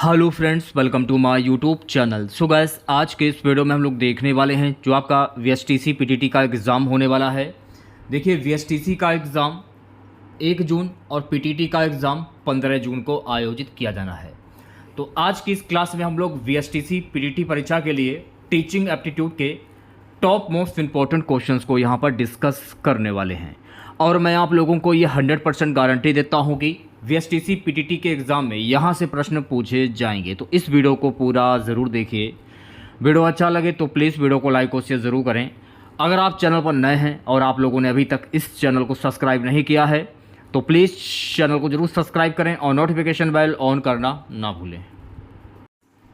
Hello friends, welcome to my YouTube channel. So guys, आज के इस वीडियो में हम लोग देखने वाले हैं जो आपका वीएसटीसी पीटीटी का एग्ज़ाम होने वाला है। देखिए, वीएसटीसी का एग्ज़ाम 1 जून और पीटीटी का एग्ज़ाम 15 जून को आयोजित किया जाना है। तो आज की इस क्लास में हम लोग वीएसटीसी पीटीटी परीक्षा के लिए टीचिंग एप्टीट्यूड के टॉप मोस्ट इम्पॉर्टेंट क्वेश्चंस को यहाँ पर डिस्कस करने वाले हैं। और मैं आप लोगों को ये 100% गारंटी देता हूँ कि वीएसटीसी पीटीटी के एग्ज़ाम में यहाँ से प्रश्न पूछे जाएंगे। तो इस वीडियो को पूरा ज़रूर देखिए। वीडियो अच्छा लगे तो प्लीज़ वीडियो को लाइक और शेयर ज़रूर करें। अगर आप चैनल पर नए हैं और आप लोगों ने अभी तक इस चैनल को सब्सक्राइब नहीं किया है तो प्लीज़ चैनल को ज़रूर सब्सक्राइब करें और नोटिफिकेशन बेल ऑन करना ना भूलें।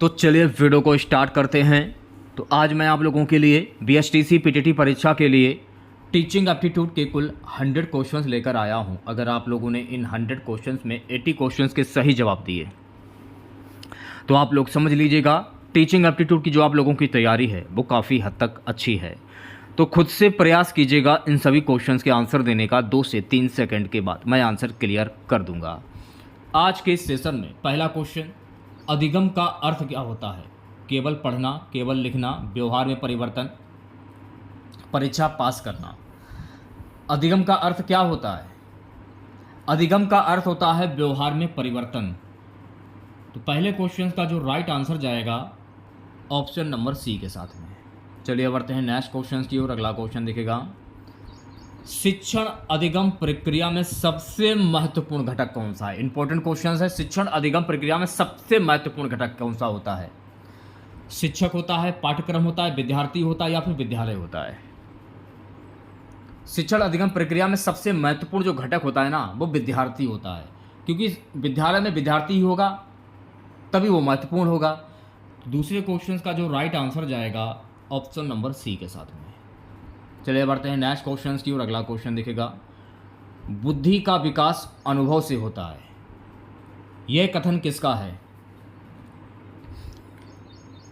तो चलिए वीडियो को स्टार्ट करते हैं। तो आज मैं आप लोगों के लिए वीएसटीसी पीटीटी परीक्षा के लिए टीचिंग एप्टीट्यूड के कुल 100 क्वेश्चंस लेकर आया हूं। अगर आप लोगों ने इन 100 क्वेश्चंस में 80 क्वेश्चंस के सही जवाब दिए तो आप लोग समझ लीजिएगा टीचिंग एप्टीट्यूड की जो आप लोगों की तैयारी है वो काफ़ी हद तक अच्छी है। तो खुद से प्रयास कीजिएगा इन सभी क्वेश्चंस के आंसर देने का। 2 से 3 सेकंड के बाद मैं आंसर क्लियर कर दूंगा। आज के इस सेशन में पहला क्वेश्चन, अधिगम का अर्थ क्या होता है? केवल पढ़ना, केवल लिखना, व्यवहार में परिवर्तन, परीक्षा पास करना। अधिगम का अर्थ क्या होता है? अधिगम का अर्थ होता है व्यवहार में परिवर्तन। तो पहले क्वेश्चन का जो राइट आंसर जाएगा ऑप्शन नंबर सी के साथ में। चलिए बढ़ते हैं नेक्स्ट क्वेश्चन की ओर। अगला क्वेश्चन दिखेगा, शिक्षण अधिगम प्रक्रिया में सबसे महत्वपूर्ण घटक कौन सा है? इंपॉर्टेंट क्वेश्चन है। शिक्षण अधिगम प्रक्रिया में सबसे महत्वपूर्ण घटक कौन सा होता है? शिक्षक होता है, पाठ्यक्रम होता है, विद्यार्थी होता है या फिर विद्यालय होता है? शिक्षण अधिगम प्रक्रिया में सबसे महत्वपूर्ण जो घटक होता है ना वो विद्यार्थी होता है, क्योंकि विद्यालय में विद्यार्थी ही होगा तभी वो महत्वपूर्ण होगा। दूसरे क्वेश्चन का जो राइट आंसर जाएगा ऑप्शन नंबर सी के साथ में। चलिए बढ़ते हैं नेक्स्ट क्वेश्चन की और। अगला क्वेश्चन दिखेगा, बुद्धि का विकास अनुभव से होता है। यह कथन किसका है?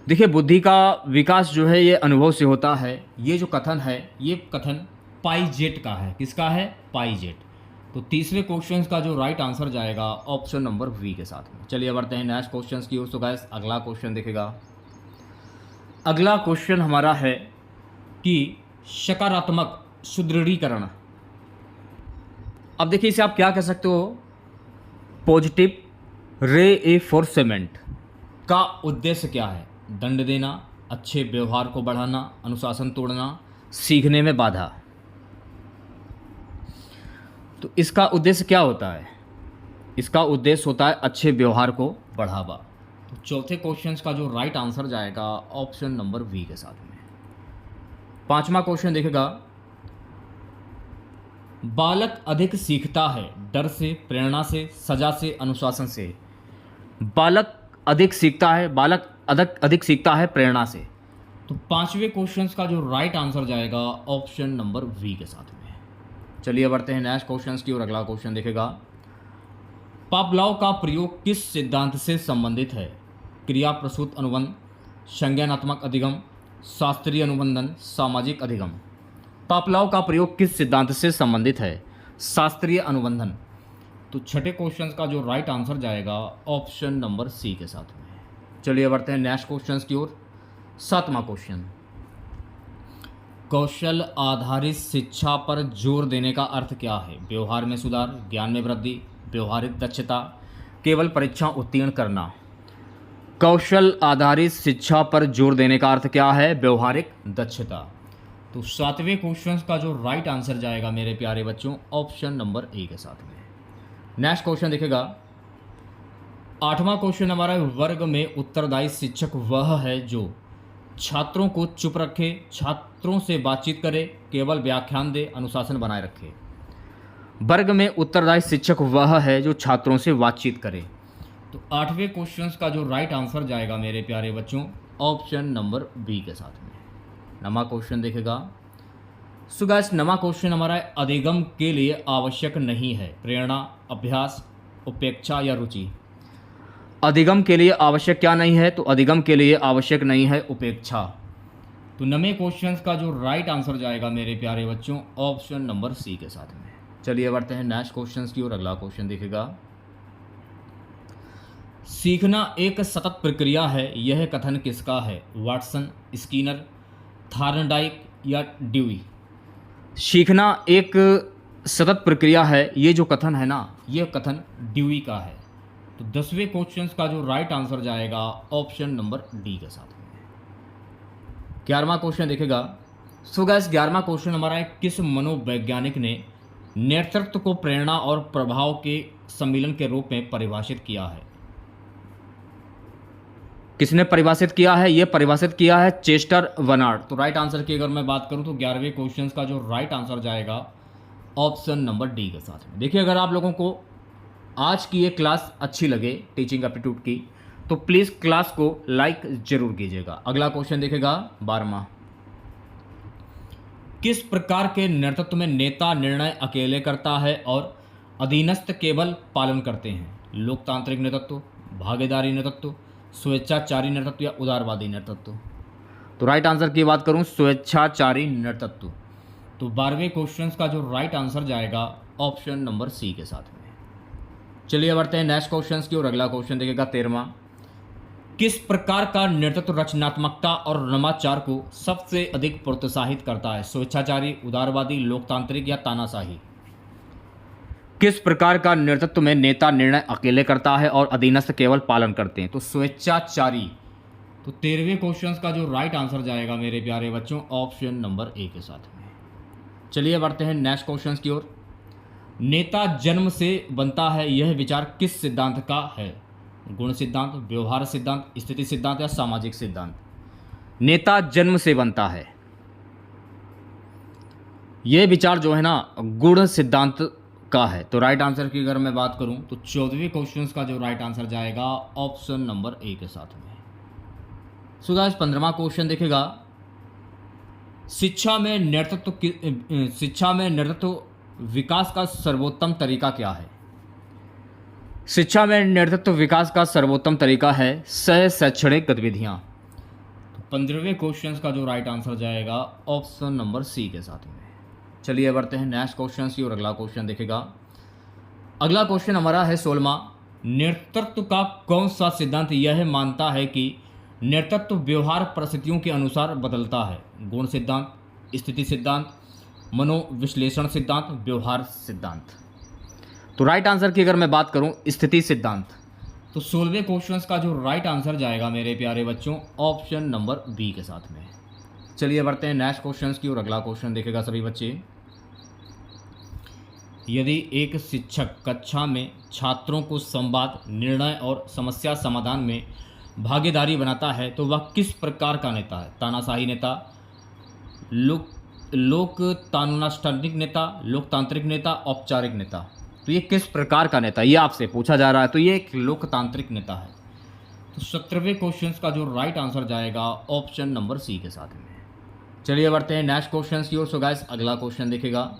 देखिए, बुद्धि का विकास जो है ये अनुभव से होता है। ये जो कथन है ये कथन पाइजेट का है। किसका है? पाइजेट। तो तीसरे क्वेश्चन का जो राइट आंसर जाएगा ऑप्शन नंबर वी के साथ में। चलिए बढ़ते हैं नेक्स्ट क्वेश्चन की ओर। तो गाइस, अगला क्वेश्चन दिखेगा। अगला क्वेश्चन हमारा है कि सकारात्मक सुदृढ़ीकरण। अब देखिए, इसे आप क्या कह सकते हो? पॉजिटिव रेफोर्समेंट का उद्देश्य क्या है? दंड देना, अच्छे व्यवहार को बढ़ाना, अनुशासन तोड़ना, सीखने में बाधा। तो इसका उद्देश्य क्या होता है? इसका उद्देश्य होता है अच्छे व्यवहार को बढ़ावा। तो चौथे क्वेश्चन का जो राइट आंसर जाएगा ऑप्शन नंबर वी के साथ में। पांचवा क्वेश्चन देखेगा, बालक अधिक सीखता है डर से, प्रेरणा से, सजा से, अनुशासन से। बालक अधिक सीखता है, बालक अधिक सीखता है प्रेरणा से। तो पांचवें क्वेश्चन का जो राइट आंसर जाएगा ऑप्शन नंबर वी के साथ में। चलिए बढ़ते हैं नेक्स्ट क्वेश्चन की और। अगला क्वेश्चन देखेगा, पावलोव का प्रयोग किस सिद्धांत से संबंधित है? क्रिया प्रसूत अनुबंध, संज्ञानात्मक अधिगम, शास्त्रीय अनुबंधन, सामाजिक अधिगम। पावलोव का प्रयोग किस सिद्धांत से संबंधित है? शास्त्रीय अनुबंधन। तो छठे क्वेश्चन का जो राइट आंसर जाएगा ऑप्शन नंबर सी के साथ में। चलिए बढ़ते हैं नेक्स्ट क्वेश्चन की ओर। सातवां क्वेश्चन, कौशल आधारित शिक्षा पर जोर देने का अर्थ क्या है? व्यवहार में सुधार, ज्ञान में वृद्धि, व्यवहारिक दक्षता, केवल परीक्षा उत्तीर्ण करना। कौशल आधारित शिक्षा पर जोर देने का अर्थ क्या है? व्यवहारिक दक्षता। तो सातवें क्वेश्चन का जो राइट आंसर जाएगा मेरे प्यारे बच्चों ऑप्शन नंबर ए के साथ में। नेक्स्ट क्वेश्चन दिखेगा, आठवां क्वेश्चन हमारा, वर्ग में उत्तरदायी शिक्षक वह है जो छात्रों को चुप रखे, छात्रों से बातचीत करे, केवल व्याख्यान दे, अनुशासन बनाए रखे। वर्ग में उत्तरदायी शिक्षक वह है जो छात्रों से बातचीत करे। तो आठवें क्वेश्चन का जो राइट आंसर जाएगा मेरे प्यारे बच्चों ऑप्शन नंबर बी के साथ में। नमा क्वेश्चन देखेगा। सो गाइस, नमा क्वेश्चन हमारा अधिगम के लिए आवश्यक नहीं है प्रेरणा, अभ्यास, उपेक्षा या रुचि। अधिगम के लिए आवश्यक क्या नहीं है? तो अधिगम के लिए आवश्यक नहीं है उपेक्षा। तो नवे क्वेश्चन का जो राइट आंसर जाएगा मेरे प्यारे बच्चों ऑप्शन नंबर सी के साथ में। चलिए बढ़ते हैं नेक्स्ट क्वेश्चन की ओर। अगला क्वेश्चन देखेगा, सीखना एक सतत प्रक्रिया है, यह कथन किसका है? वाटसन, स्किनर, थार्नडाइक या ड्यूई? सीखना एक सतत प्रक्रिया है, ये जो कथन है ना, ये कथन ड्यूई का है। तो 10वें क्वेश्चन का जो राइट आंसर जाएगा ऑप्शन नंबर डी के साथ में। 11वां क्वेश्चन देखेगा। सो गाइस 11वां क्वेश्चन हमारा है, किस मनोवैज्ञानिक ने नेतृत्व को प्रेरणा और प्रभाव के सम्मिलन के रूप में परिभाषित किया है? किसने परिभाषित किया है? ये परिभाषित किया है चेस्टर बर्नार्ड। तो राइट आंसर की अगर मैं बात करूं तो 11वें क्वेश्चन का जो राइट आंसर जाएगा ऑप्शन नंबर डी के साथ में। देखिए, अगर आप लोगों को आज की ये क्लास अच्छी लगे टीचिंग एप्टीट्यूड की, तो प्लीज़ क्लास को लाइक जरूर कीजिएगा। अगला क्वेश्चन देखेगा 12वां। किस प्रकार के नेतृत्व में नेता निर्णय अकेले करता है और अधीनस्थ केवल पालन करते हैं? लोकतांत्रिक नेतृत्व, भागीदारी नेतृत्व, स्वेच्छाचारी नेतृत्व या उदारवादी नेतृत्व? तो राइट आंसर की बात करूं, स्वेच्छाचारी नेतृत्व। तो 12वें क्वेश्चन का जो राइट आंसर जाएगा ऑप्शन नंबर सी के साथ में। चलिए बढ़ते हैं नेक्स्ट क्वेश्चन की और अगला क्वेश्चन देखेगा 13वां। किस प्रकार का नेतृत्व रचनात्मकता और नवाचार को सबसे अधिक प्रोत्साहित करता है? स्वेच्छाचारी, उदारवादी, लोकतांत्रिक या तानाशाही? किस प्रकार का नेतृत्व में नेता निर्णय अकेले करता है और अधीनस्थ केवल पालन करते हैं? तो स्वेच्छाचारी। तो 13वें क्वेश्चन का जो राइट आंसर जाएगा मेरे प्यारे बच्चों ऑप्शन नंबर ए के साथ में। चलिए बढ़ते हैं नेक्स्ट क्वेश्चन की ओर। नेता जन्म से बनता है, यह विचार किस सिद्धांत का है? गुण सिद्धांत, व्यवहार सिद्धांत, स्थिति सिद्धांत या सामाजिक सिद्धांत? नेता जन्म से बनता है, यह विचार जो है ना गुण सिद्धांत का है। तो राइट आंसर की अगर मैं बात करूं तो 14वें क्वेश्चन का जो राइट आंसर जाएगा ऑप्शन नंबर ए के साथ में। सो गाइस 15वां क्वेश्चन देखेगा। शिक्षा में नेतृत्व विकास का सर्वोत्तम तरीका क्या है? शिक्षा में नेतृत्व विकास का सर्वोत्तम तरीका है सह शैक्षणिक गतिविधियां। तो 15वें क्वेश्चन का जो राइट आंसर जाएगा ऑप्शन नंबर सी के साथ में। चलिए बढ़ते हैं नेक्स्ट क्वेश्चन की और अगला क्वेश्चन देखेगा। अगला क्वेश्चन हमारा है 16वां। नेतृत्व का कौन सा सिद्धांत यह मानता है कि नेतृत्व व्यवहार परिस्थितियों के अनुसार बदलता है? गुण सिद्धांत, स्थिति सिद्धांत, मनोविश्लेषण सिद्धांत, व्यवहार सिद्धांत? तो राइट आंसर की अगर मैं बात करूं स्थिति सिद्धांत। तो 16वें क्वेश्चन का जो राइट आंसर जाएगा मेरे प्यारे बच्चों ऑप्शन नंबर बी के साथ में। चलिए बढ़ते हैं नेक्स्ट क्वेश्चन की और अगला क्वेश्चन देखेगा सभी बच्चे। यदि एक शिक्षक कक्षा में छात्रों को संवाद, निर्णय और समस्या समाधान में भागीदारी बनाता है तो वह किस प्रकार का नेता है? तानाशाही नेता, लोकतानुष्ठानिक नेता, लोकतांत्रिक नेता, औपचारिक नेता? तो ये किस प्रकार का नेता, ये आपसे पूछा जा रहा है। तो ये एक लोकतांत्रिक नेता है। तो 17वें क्वेश्चन का जो राइट आंसर जाएगा ऑप्शन नंबर सी के साथ में। चलिए बढ़ते हैं नेक्स्ट क्वेश्चन की ओर। सो गाइस अगला क्वेश्चन देखेगा।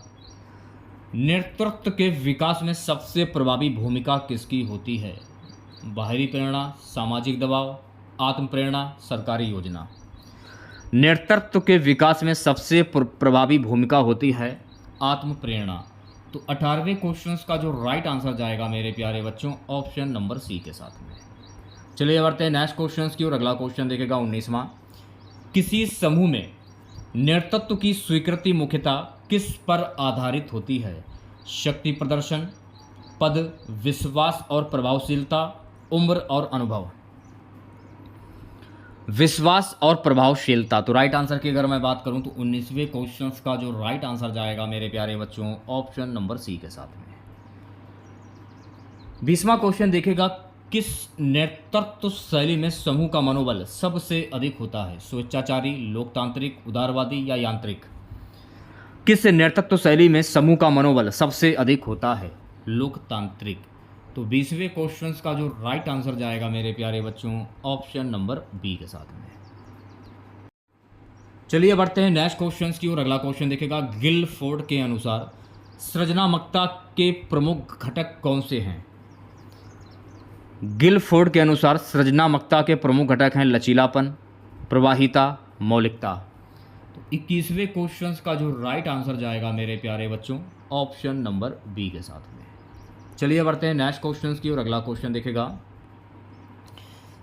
नेतृत्व के विकास में सबसे प्रभावी भूमिका किसकी होती है? बाहरी प्रेरणा, सामाजिक दबाव, आत्म प्रेरणा, सरकारी योजना? नेतृत्व के विकास में सबसे प्रभावी भूमिका होती है आत्म प्रेरणा। तो 18वें क्वेश्चन का जो राइट आंसर जाएगा मेरे प्यारे बच्चों ऑप्शन नंबर सी के साथ में। चलिए बढ़ते हैं नेक्स्ट क्वेश्चन की और अगला क्वेश्चन देखेगा 19वां। किसी समूह में नेतृत्व की स्वीकृति मुख्यतः किस पर आधारित होती है? शक्ति प्रदर्शन, पद, विश्वास और प्रभावशीलता, उम्र और अनुभव? विश्वास और प्रभावशीलता। तो राइट आंसर की अगर मैं बात करूं तो 19वें क्वेश्चन का जो राइट आंसर जाएगा मेरे प्यारे बच्चों ऑप्शन नंबर सी के साथ में। 20वां क्वेश्चन देखेगा। किस नेतृत्व शैली में समूह का मनोबल सबसे अधिक होता है? स्वेच्छाचारी, लोकतांत्रिक, उदारवादी या यांत्रिक? किस नेतृत्व शैली में समूह का मनोबल सबसे अधिक होता है? लोकतांत्रिक। तो 20वें क्वेश्चन का जो राइट आंसर जाएगा मेरे प्यारे बच्चों ऑप्शन नंबर बी के साथ में। चलिए बढ़ते हैं नेक्स्ट क्वेश्चन की और अगला क्वेश्चन देखेगा। गिलफोर्ड के अनुसार सृजनात्मकता के प्रमुख घटक कौन से हैं? गिलफोर्ड के अनुसार सृजनात्मकता के प्रमुख घटक हैं लचीलापन, प्रवाहिता, मौलिकता। तो 21वें क्वेश्चन का जो राइट आंसर जाएगा मेरे प्यारे बच्चों ऑप्शन नंबर बी के साथ में। चलिए बढ़ते हैं नेक्स्ट क्वेश्चन की और अगला क्वेश्चन देखेगा।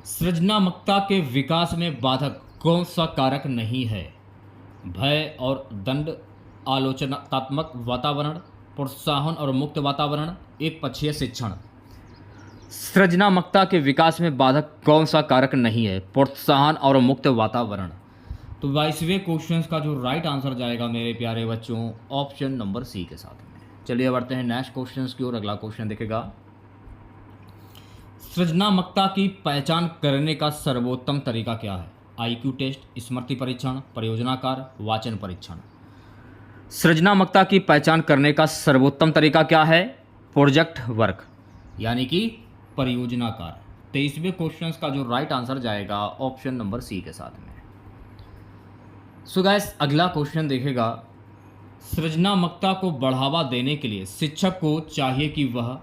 सृजनात्मकता के विकास में बाधक कौन सा कारक नहीं है? भय और दंड, आलोचनात्मक वातावरण, प्रोत्साहन और मुक्त वातावरण, एक पक्षीय शिक्षण। सृजनात्मकता के विकास में बाधक कौन सा कारक नहीं है? प्रोत्साहन और मुक्त वातावरण। तो 22वें क्वेश्चन का जो राइट आंसर जाएगा मेरे प्यारे बच्चों, ऑप्शन नंबर सी के साथ में। चलिए बढ़ते हैं नेक्स्ट क्वेश्चन की ओर। अगला क्वेश्चन देखेगा, सृजनात्मकता की पहचान करने का सर्वोत्तम तरीका क्या है? आईक्यू टेस्ट, स्मृति परीक्षण, परियोजना कार्य, वाचन परीक्षण। सृजनात्मकता की पहचान करने का सर्वोत्तम तरीका क्या है? प्रोजेक्ट वर्क, यानी कि परियोजना कार्य। 23वें क्वेश्चन का जो राइट आंसर जाएगा ऑप्शन नंबर सी के साथ में। सो गाइस, अगला क्वेश्चन देखेगा, सृजनात्मकता को बढ़ावा देने के लिए शिक्षक को चाहिए कि वह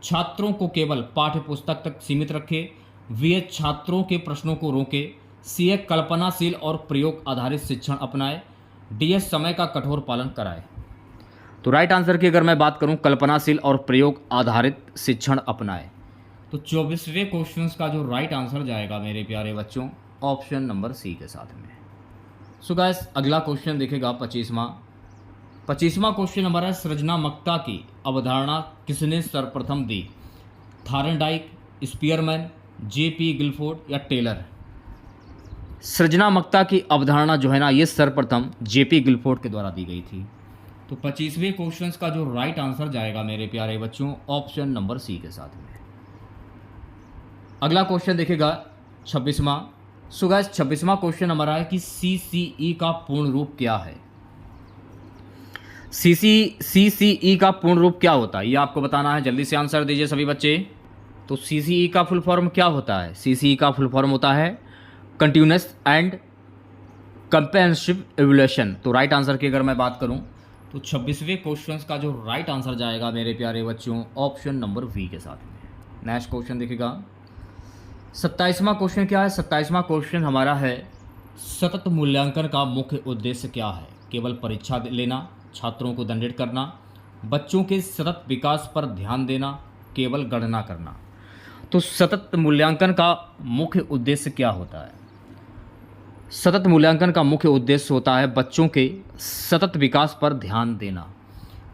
छात्रों को केवल पाठ्य पुस्तक तक सीमित रखे, वे छात्रों के प्रश्नों को रोके, सी कल्पनाशील और प्रयोग आधारित शिक्षण अपनाए, डी समय का कठोर पालन कराए। तो राइट आंसर की अगर मैं बात करूं, कल्पनाशील और प्रयोग आधारित शिक्षण अपनाए। तो 24वें क्वेश्चन का जो राइट आंसर जाएगा मेरे प्यारे बच्चों, ऑप्शन नंबर सी के साथ में। सो गाइस, अगला क्वेश्चन देखेगा 25वां क्वेश्चन नंबर है, सृजनात्मकता की अवधारणा किसने सर्वप्रथम दी? थार्नडाइक, स्पीयरमैन, जेपी गिलफोर्ड या टेलर। सृजनात्मकता की अवधारणा जो है ना, ये सर्वप्रथम जेपी गिलफोर्ड के द्वारा दी गई थी। तो 25वें क्वेश्चन का जो राइट आंसर जाएगा मेरे प्यारे बच्चों, ऑप्शन नंबर सी के साथ में। अगला क्वेश्चन देखेगा 26वां। सो गाइस, 26वां क्वेश्चन हमारा है कि सीसीई का पूर्ण रूप क्या है? सीसीई का पूर्ण रूप क्या होता है, ये आपको बताना है। जल्दी से आंसर दीजिए सभी बच्चे। तो सीसीई का फुल फॉर्म क्या होता है? सीसीई का फुल फॉर्म होता है कंटिन्यूअस एंड कंप्रेहेंसिव इवैल्यूएशन। तो राइट आंसर की अगर मैं बात करूं, तो 26वें क्वेश्चन का जो राइट आंसर जाएगा मेरे प्यारे बच्चों, ऑप्शन नंबर वी के साथ में। नेक्स्ट क्वेश्चन देखिएगा, 27वां क्वेश्चन क्या है? 27वां क्वेश्चन हमारा है, सतत मूल्यांकन का मुख्य उद्देश्य क्या है? केवल परीक्षा लेना, छात्रों को दंडित करना, बच्चों के सतत विकास पर ध्यान देना, केवल गणना करना। तो सतत मूल्यांकन का मुख्य उद्देश्य क्या होता है? सतत मूल्यांकन का मुख्य उद्देश्य होता है बच्चों के सतत विकास पर ध्यान देना।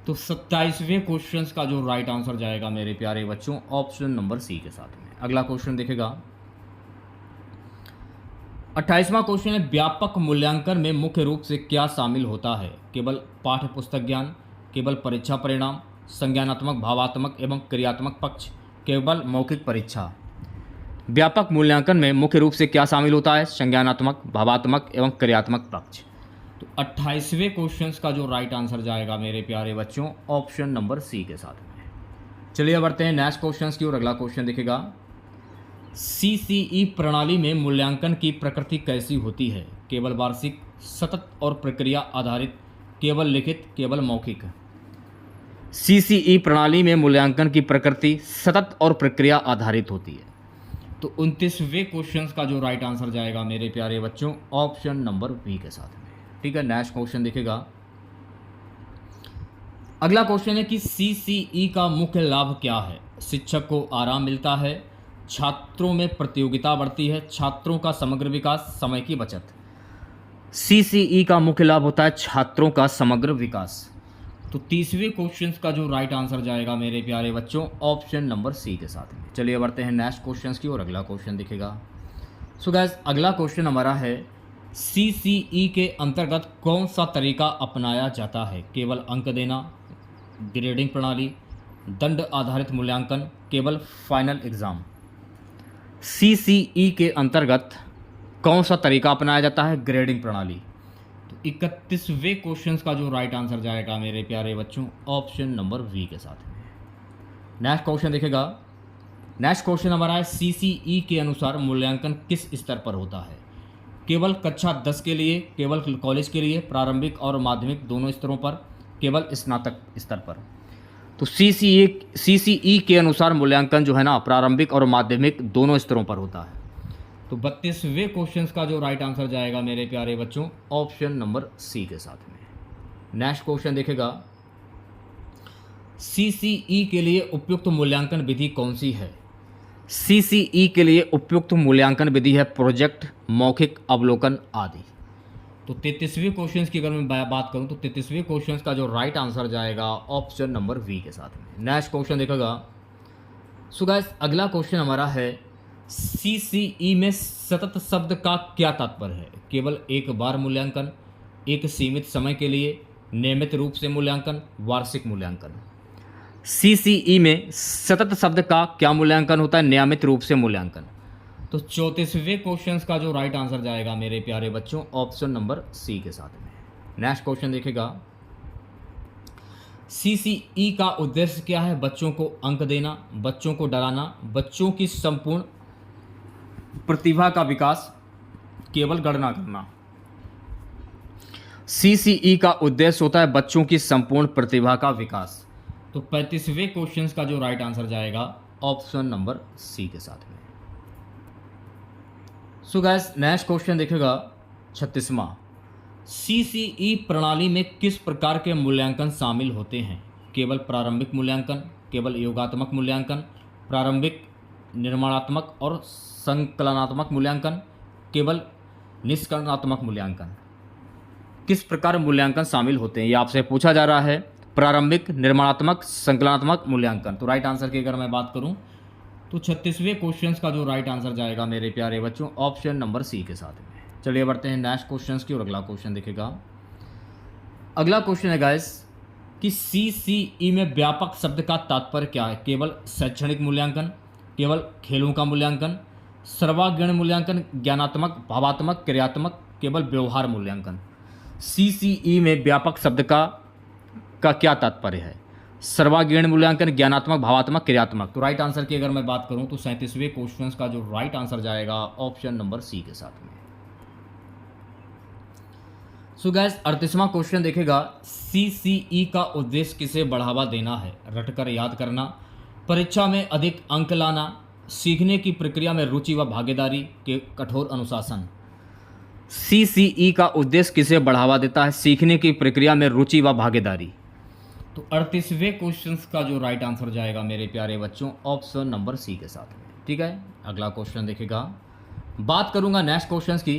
तो 27वें क्वेश्चन का जो राइट आंसर जाएगा मेरे प्यारे बच्चों, ऑप्शन नंबर सी के साथ में। अगला क्वेश्चन देखेगा, 28वां क्वेश्चन है, व्यापक मूल्यांकन में मुख्य रूप से क्या शामिल होता है? केवल पाठ्य पुस्तक ज्ञान, केवल परीक्षा परिणाम, संज्ञानात्मक, भावात्मक एवं क्रियात्मक पक्ष, केवल मौखिक परीक्षा। व्यापक मूल्यांकन में मुख्य रूप से क्या शामिल होता है? संज्ञानात्मक, भावात्मक एवं क्रियात्मक पक्ष। तो 28वें क्वेश्चन का जो राइट आंसर जाएगा मेरे प्यारे बच्चों, ऑप्शन नंबर सी के साथ में। चलिए बढ़ते हैं नेक्स्ट क्वेश्चन की ओर। अगला क्वेश्चन देखेगा, सीसीई प्रणाली में मूल्यांकन की प्रकृति कैसी होती है? केवल वार्षिक, सतत और प्रक्रिया आधारित, केवल लिखित, केवल मौखिक। सीसीई प्रणाली में मूल्यांकन की प्रकृति सतत और प्रक्रिया आधारित होती है। तो 29वें क्वेश्चन का जो राइट आंसर जाएगा मेरे प्यारे बच्चों, ऑप्शन नंबर बी के साथ में। ठीक है, नेक्स्ट क्वेश्चन देखेगा, अगला क्वेश्चन है कि सीसीई का मुख्य लाभ क्या है? शिक्षक को आराम मिलता है, छात्रों में प्रतियोगिता बढ़ती है, छात्रों का समग्र विकास, समय की बचत। सीसीई का मुख्य लाभ होता है छात्रों का समग्र विकास। तो 30वें क्वेश्चन का जो राइट आंसर जाएगा मेरे प्यारे बच्चों, ऑप्शन नंबर सी के साथ में। चलिए बढ़ते हैं नेक्स्ट क्वेश्चन की और अगला क्वेश्चन दिखेगा। सो गाइस, अगला क्वेश्चन हमारा है, सीसीई के अंतर्गत कौन सा तरीका अपनाया जाता है? केवल अंक देना, ग्रेडिंग प्रणाली, दंड आधारित मूल्यांकन, केवल फाइनल एग्जाम। सीसीई के अंतर्गत कौन सा तरीका अपनाया जाता है? ग्रेडिंग प्रणाली। तो 31वें क्वेश्चन का जो राइट आंसर जाएगा मेरे प्यारे बच्चों, ऑप्शन नंबर वी के साथ में। नेक्स्ट क्वेश्चन देखेगा, नेक्स्ट क्वेश्चन हमारा है, सीसीई के अनुसार मूल्यांकन किस स्तर पर होता है? केवल कक्षा 10 के लिए, केवल कॉलेज के लिए, प्रारंभिक और माध्यमिक दोनों स्तरों पर, केवल स्नातक स्तर पर। तो सीसीई के अनुसार मूल्यांकन जो है ना, प्रारंभिक और माध्यमिक दोनों स्तरों पर होता है। तो 32वें क्वेश्चन का जो राइट आंसर जाएगा मेरे प्यारे बच्चों, ऑप्शन नंबर सी के साथ में। नेक्स्ट क्वेश्चन देखेगा, सीसीई के लिए उपयुक्त मूल्यांकन विधि कौन सी है? CCE के लिए उपयुक्त मूल्यांकन विधि है प्रोजेक्ट, मौखिक अवलोकन आदि। तो 33वें क्वेश्चन की अगर मैं बात करूं तो 33वें क्वेश्चन का जो राइट आंसर जाएगा ऑप्शन नंबर वी के साथ में। नेक्स्ट क्वेश्चन देखेगा। सो गाइस अगला क्वेश्चन हमारा है CCE में सतत शब्द का क्या तात्पर्य है? केवल एक बार मूल्यांकन, एक सीमित समय के लिए, नियमित रूप से मूल्यांकन, वार्षिक मूल्यांकन। CCE में सतत शब्द का क्या मूल्यांकन होता है? नियमित रूप से मूल्यांकन। तो 34वें क्वेश्चन का जो राइट आंसर जाएगा मेरे प्यारे बच्चों ऑप्शन नंबर सी के साथ में। नेक्स्ट क्वेश्चन देखेगा। CCE का उद्देश्य क्या है? बच्चों को अंक देना, बच्चों को डराना, बच्चों की संपूर्ण प्रतिभा का विकास, केवल गणना करना। CCE का उद्देश्य होता है बच्चों की संपूर्ण प्रतिभा का विकास। तो 35वें क्वेश्चन का जो राइट आंसर जाएगा ऑप्शन नंबर सी के साथ में। सो गाइस नेक्स्ट क्वेश्चन देखेगा 36वां। CCE प्रणाली में किस प्रकार के मूल्यांकन शामिल होते हैं? केवल प्रारंभिक मूल्यांकन, केवल योगात्मक मूल्यांकन, प्रारंभिक निर्माणात्मक और संकलनात्मक मूल्यांकन, केवल निष्कलनात्मक मूल्यांकन। किस प्रकार मूल्यांकन शामिल होते हैं ये आपसे पूछा जा रहा है। प्रारंभिक, निर्माणात्मक, संकलनात्मक मूल्यांकन। तो राइट आंसर की अगर मैं बात करूं तो 36वें क्वेश्चन का जो राइट आंसर जाएगा मेरे प्यारे बच्चों ऑप्शन नंबर सी के साथ में। चलिए बढ़ते हैं नेक्स्ट क्वेश्चन की और अगला क्वेश्चन देखेगा। अगला क्वेश्चन है गाइस कि CCE में व्यापक शब्द का तात्पर्य क्या है? केवल शैक्षणिक मूल्यांकन, केवल खेलों का मूल्यांकन, सर्वांगीण मूल्यांकन, ज्ञानात्मक, भावात्मक, क्रियात्मक, केवल व्यवहार मूल्यांकन। CCE में व्यापक शब्द का क्या तात्पर्य है? सर्वांगीण मूल्यांकन, ज्ञानात्मक, भावात्मक, क्रियात्मक। तो राइट आंसर की अगर मैं बात करूं तो 37वें क्वेश्चन का जो राइट आंसर जाएगा ऑप्शन नंबर सी के साथ में। सो गाइस 38वां क्वेश्चन देखेगा। CCE का उद्देश्य किसे बढ़ावा देना है? रटकर याद करना, परीक्षा में अधिक अंक लाना, सीखने की प्रक्रिया में रुचि व भागीदारी, के कठोर अनुशासन। CCE का उद्देश्य किसे बढ़ावा देता है? सीखने की प्रक्रिया में रुचि व भागीदारी। तो 38वें क्वेश्चन का जो राइट आंसर जाएगा मेरे प्यारे बच्चों ऑप्शन नंबर सी के साथ में। ठीक है, अगला क्वेश्चन देखेगा। बात करूंगा नेक्स्ट क्वेश्चन की।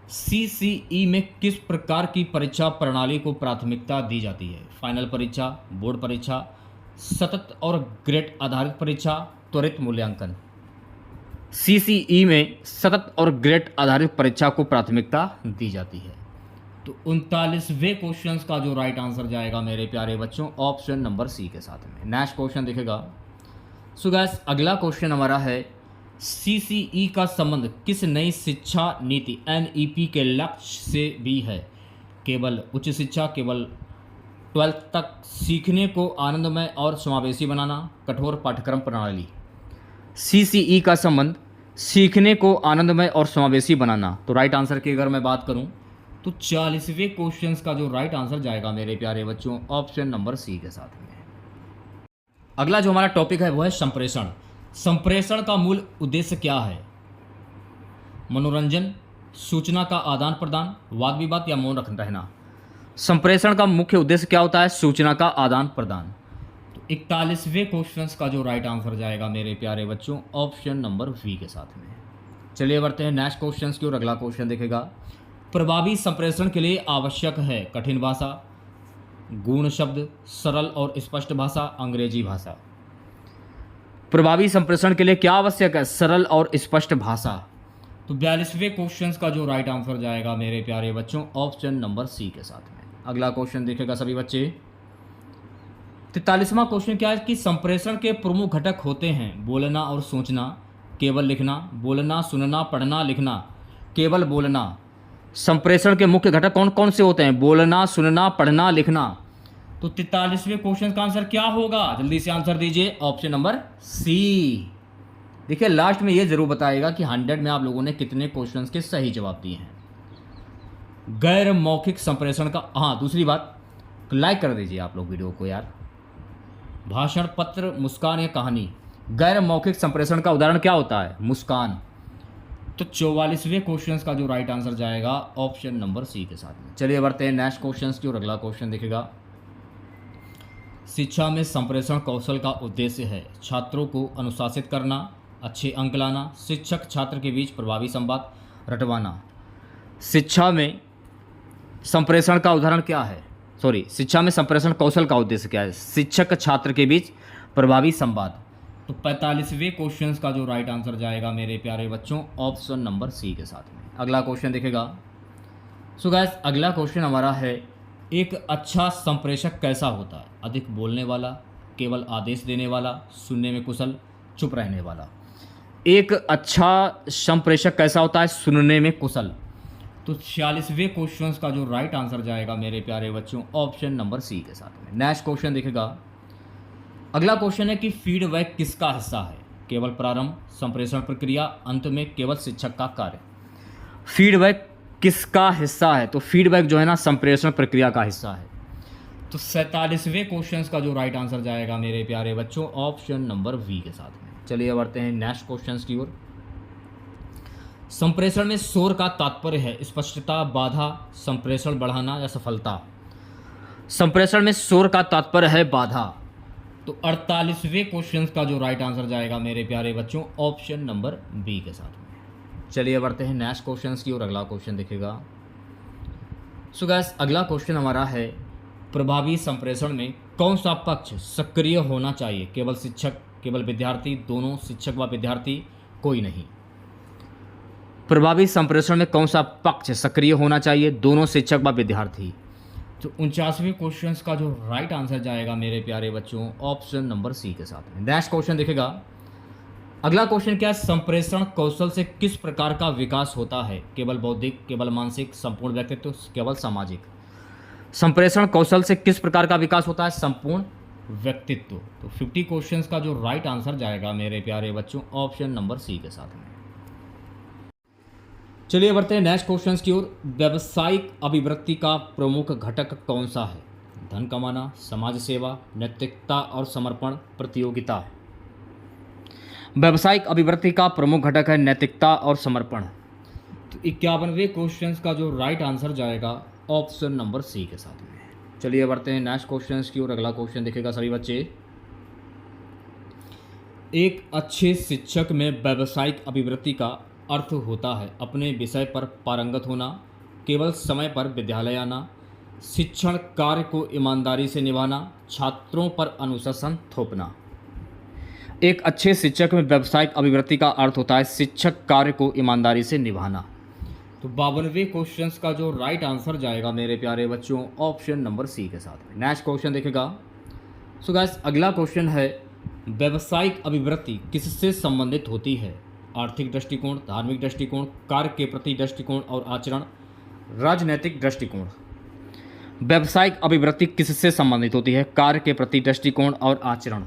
CCE में किस प्रकार की परीक्षा प्रणाली को प्राथमिकता दी जाती है? फाइनल परीक्षा, बोर्ड परीक्षा, सतत और ग्रेड आधारित परीक्षा, त्वरित मूल्यांकन। CCE में सतत और ग्रेड आधारित परीक्षा को प्राथमिकता दी जाती है। तो 39वें क्वेश्चन का जो राइट आंसर जाएगा मेरे प्यारे बच्चों ऑप्शन नंबर सी के साथ में। नेक्स्ट क्वेश्चन देखेगा। सो गाइस अगला क्वेश्चन हमारा है CCE का संबंध किस नई शिक्षा नीति NEP के लक्ष्य से भी है? केवल उच्च शिक्षा, केवल 12th तक, सीखने को आनंदमय और समावेशी बनाना, कठोर पाठ्यक्रम प्रणाली। CCE का संबंध सीखने को आनंदमय और समावेशी बनाना। तो राइट आंसर की अगर मैं बात करूं तो 40वें क्वेश्चन का जो राइट आंसर जाएगा मेरे प्यारे बच्चों ऑप्शन नंबर सी के साथ में। अगला जो हमारा टॉपिक है वो है संप्रेषण। संप्रेषण का मूल उद्देश्य क्या है? मनोरंजन, सूचना का आदान प्रदान, वाद विवाद या मौन रहना। संप्रेषण का मुख्य उद्देश्य क्या होता है? सूचना का आदान प्रदान। तो 41वें क्वेश्चन का जो राइट आंसर जाएगा मेरे प्यारे बच्चों ऑप्शन नंबर वी के साथ में। चलिए बढ़ते हैं नेक्स्ट क्वेश्चन की और अगला क्वेश्चन देखेगा। प्रभावी संप्रेषण के लिए आवश्यक है कठिन भाषा, गूढ़ शब्द, सरल और स्पष्ट भाषा, अंग्रेजी भाषा। प्रभावी संप्रेषण के लिए क्या आवश्यक है? सरल और स्पष्ट भाषा। तो 42वें क्वेश्चन का जो राइट आंसर जाएगा मेरे प्यारे बच्चों ऑप्शन नंबर सी के साथ में। अगला क्वेश्चन देखेगा सभी बच्चे। 43वां क्वेश्चन क्या है कि संप्रेषण के प्रमुख घटक होते हैं बोलना और सोचना, केवल लिखना, बोलना, सुनना, पढ़ना, लिखना, केवल बोलना। संप्रेषण के मुख्य घटक कौन कौन से होते हैं? बोलना, सुनना, पढ़ना, लिखना। तो 43वें क्वेश्चन का आंसर क्या होगा? जल्दी से आंसर दीजिए ऑप्शन नंबर सी। देखिए लास्ट में ये जरूर बताएगा कि 100 में आप लोगों ने कितने क्वेश्चन के सही जवाब दिए हैं। गैर मौखिक संप्रेषण का, हाँ दूसरी बात, लाइक कर दीजिए आप लोग वीडियो को यार। भाषण, पत्र, मुस्कान या कहानी। गैर मौखिक संप्रेषण का उदाहरण क्या होता है? मुस्कान। तो 44वें क्वेश्चन का जो राइट आंसर जाएगा ऑप्शन नंबर सी के साथ में। चलिए बढ़ते हैं नेक्स्ट क्वेश्चन की और अगला क्वेश्चन देखेगा। शिक्षा में संप्रेषण कौशल का उद्देश्य है छात्रों को अनुशासित करना, अच्छे अंक लाना, शिक्षक छात्र के बीच प्रभावी संवाद रटवाना। शिक्षा में संप्रेषण का उदाहरण क्या है? शिक्षा में संप्रेषण कौशल का उद्देश्य क्या है? शिक्षक छात्र के बीच प्रभावी संवाद। तो 45वें क्वेश्चन का जो राइट आंसर जाएगा मेरे प्यारे बच्चों, ऑप्शन नंबर सी के साथ में। अगला क्वेश्चन देखेगा। सो गाइस, अगला क्वेश्चन हमारा है, एक अच्छा संप्रेषक कैसा होता है? अधिक बोलने वाला, केवल आदेश देने वाला, सुनने में कुशल, चुप रहने वाला। एक अच्छा संप्रेषक कैसा होता है? सुनने में कुशल। तो 46वें क्वेश्चन का जो राइट आंसर जाएगा मेरे प्यारे बच्चों, ऑप्शन नंबर सी के साथ में। नेक्स्ट क्वेश्चन देखेगा। अगला क्वेश्चन है कि फीडबैक किसका हिस्सा है? केवल प्रारंभ, संप्रेषण प्रक्रिया, अंत में केवल शिक्षक का कार्य। फीडबैक किसका हिस्सा है? तो फीडबैक जो है ना, संप्रेषण प्रक्रिया का हिस्सा है। तो 47वें क्वेश्चन का जो राइट आंसर जाएगा मेरे प्यारे बच्चों, ऑप्शन नंबर वी के साथ में। चलिए बढ़ते हैं नेक्स्ट क्वेश्चन की ओर। संप्रेषण में शोर का तात्पर्य है स्पष्टता, बाधा, संप्रेषण बढ़ाना या सफलता। संप्रेषण में शोर का तात्पर्य है बाधा। तो 48वें क्वेश्चन का जो राइट आंसर जाएगा मेरे प्यारे बच्चों, ऑप्शन नंबर बी के साथ में। चलिए बढ़ते हैं नेक्स्ट क्वेश्चन की ओर। अगला क्वेश्चन देखेगा। सो गाइस, अगला क्वेश्चन हमारा है, प्रभावी संप्रेषण में कौन सा पक्ष सक्रिय होना चाहिए? केवल शिक्षक, केवल विद्यार्थी, दोनों, शिक्षक व विद्यार्थी, कोई नहीं। प्रभावी संप्रेषण में कौन सा पक्ष सक्रिय होना चाहिए? दोनों, शिक्षक व विद्यार्थी। तो 49वें क्वेश्चन का जो राइट आंसर जाएगा मेरे प्यारे बच्चों, ऑप्शन नंबर सी के साथ में। नेक्स्ट क्वेश्चन देखेगा। अगला क्वेश्चन क्या है? संप्रेषण कौशल से किस प्रकार का विकास होता है? केवल बौद्धिक, केवल मानसिक, संपूर्ण व्यक्तित्व, केवल सामाजिक। संप्रेषण कौशल से किस प्रकार का विकास होता है? संपूर्ण व्यक्तित्व। तो 50 क्वेश्चन का जो राइट आंसर जाएगा मेरे प्यारे बच्चों, ऑप्शन नंबर सी के साथ में। चलिए बढ़ते हैं नेक्स्ट क्वेश्चन की ओर। व्यावसायिक अभिवृत्ति का प्रमुख घटक कौन सा है? धन कमाना, समाज सेवा, नैतिकता और समर्पण, प्रतियोगिता। व्यावसायिक अभिवृत्ति का प्रमुख घटक है नैतिकता और समर्पण। तो 51वें क्वेश्चन का जो राइट आंसर जाएगा, ऑप्शन नंबर सी के साथ में। चलिए बढ़ते हैं नेक्स्ट क्वेश्चन की ओर। अगला क्वेश्चन देखेगा सभी बच्चे। एक अच्छे शिक्षक में व्यावसायिक अभिवृत्ति का अर्थ होता है अपने विषय पर पारंगत होना, केवल समय पर विद्यालय आना, शिक्षण कार्य को ईमानदारी से निभाना, छात्रों पर अनुशासन थोपना। एक अच्छे शिक्षक में व्यावसायिक अभिवृत्ति का अर्थ होता है शिक्षक कार्य को ईमानदारी से निभाना। तो 52वें क्वेश्चन का जो राइट आंसर जाएगा मेरे प्यारे बच्चों, ऑप्शन नंबर सी के साथ में। नेक्स्ट क्वेश्चन देखेगा। सो गाइस, अगला क्वेश्चन है, व्यावसायिक अभिवृत्ति किससे संबंधित होती है? आर्थिक दृष्टिकोण, धार्मिक दृष्टिकोण, कार्य के प्रति दृष्टिकोण और आचरण, राजनैतिक दृष्टिकोण। व्यावसायिक अभिवृत्ति किससे संबंधित होती है? कार्य के प्रति दृष्टिकोण और आचरण।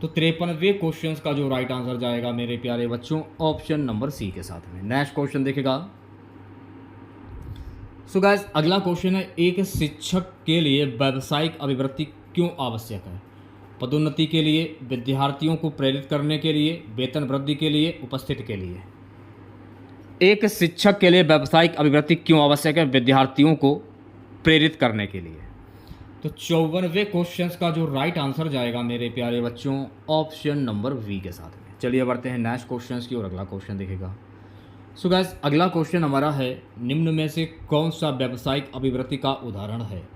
तो 53वें क्वेश्चन का जो राइट आंसर जाएगा मेरे प्यारे बच्चों, ऑप्शन नंबर सी के साथ में। नेक्स्ट क्वेश्चन देखेगा। सो गाइस, अगला क्वेश्चन है, एक शिक्षक के लिए व्यावसायिक अभिवृत्ति क्यों आवश्यक है? पदोन्नति के लिए, विद्यार्थियों को प्रेरित करने के लिए, वेतन वृद्धि के लिए, उपस्थिति के लिए। एक शिक्षक के लिए व्यावसायिक अभिवृत्ति क्यों आवश्यक है? विद्यार्थियों को प्रेरित करने के लिए। तो 54वें क्वेश्चन का जो राइट आंसर जाएगा मेरे प्यारे बच्चों, ऑप्शन नंबर वी के साथ में। चलिए बढ़ते हैं नेक्स्ट क्वेश्चन की और अगला क्वेश्चन देखेगा। सो गाइस, अगला क्वेश्चन हमारा है, निम्न में से कौन सा व्यावसायिक अभिवृत्ति का उदाहरण है?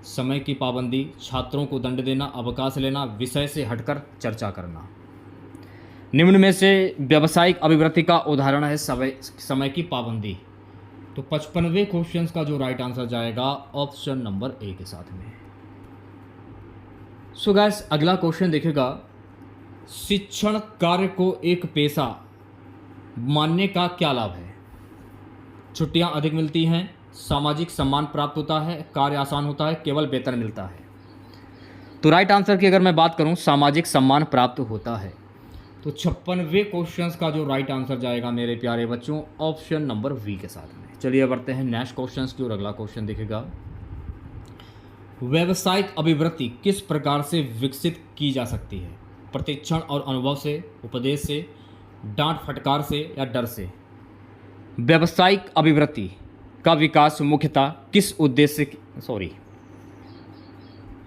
समय की पाबंदी, छात्रों को दंड देना, अवकाश लेना, विषय से हटकर चर्चा करना। निम्न में से व्यावसायिक अभिवृत्ति का उदाहरण है समय की पाबंदी। तो 55वें क्वेश्चन का जो राइट आंसर जाएगा, ऑप्शन नंबर ए के साथ में। सो गाइस, अगला क्वेश्चन देखेगा, शिक्षण कार्य को एक पेशा मानने का क्या लाभ है? छुट्टियां अधिक मिलती हैं, सामाजिक सम्मान प्राप्त होता है, कार्य आसान होता है, केवल वेतन मिलता है। तो राइट आंसर की अगर मैं बात करूं, सामाजिक सम्मान प्राप्त होता है। तो 56वें क्वेश्चन का जो राइट आंसर जाएगा मेरे प्यारे बच्चों, ऑप्शन नंबर वी के साथ में। चलिए बढ़ते हैं नेक्स्ट क्वेश्चन की और अगला क्वेश्चन देखेगा। व्यावसायिक अभिवृत्ति किस प्रकार से विकसित की जा सकती है? प्रतिक्षण और अनुभव से, उपदेश से, डांट फटकार से या डर से। व्यावसायिक अभिवृत्ति का विकास मुख्यतः किस उद्देश्य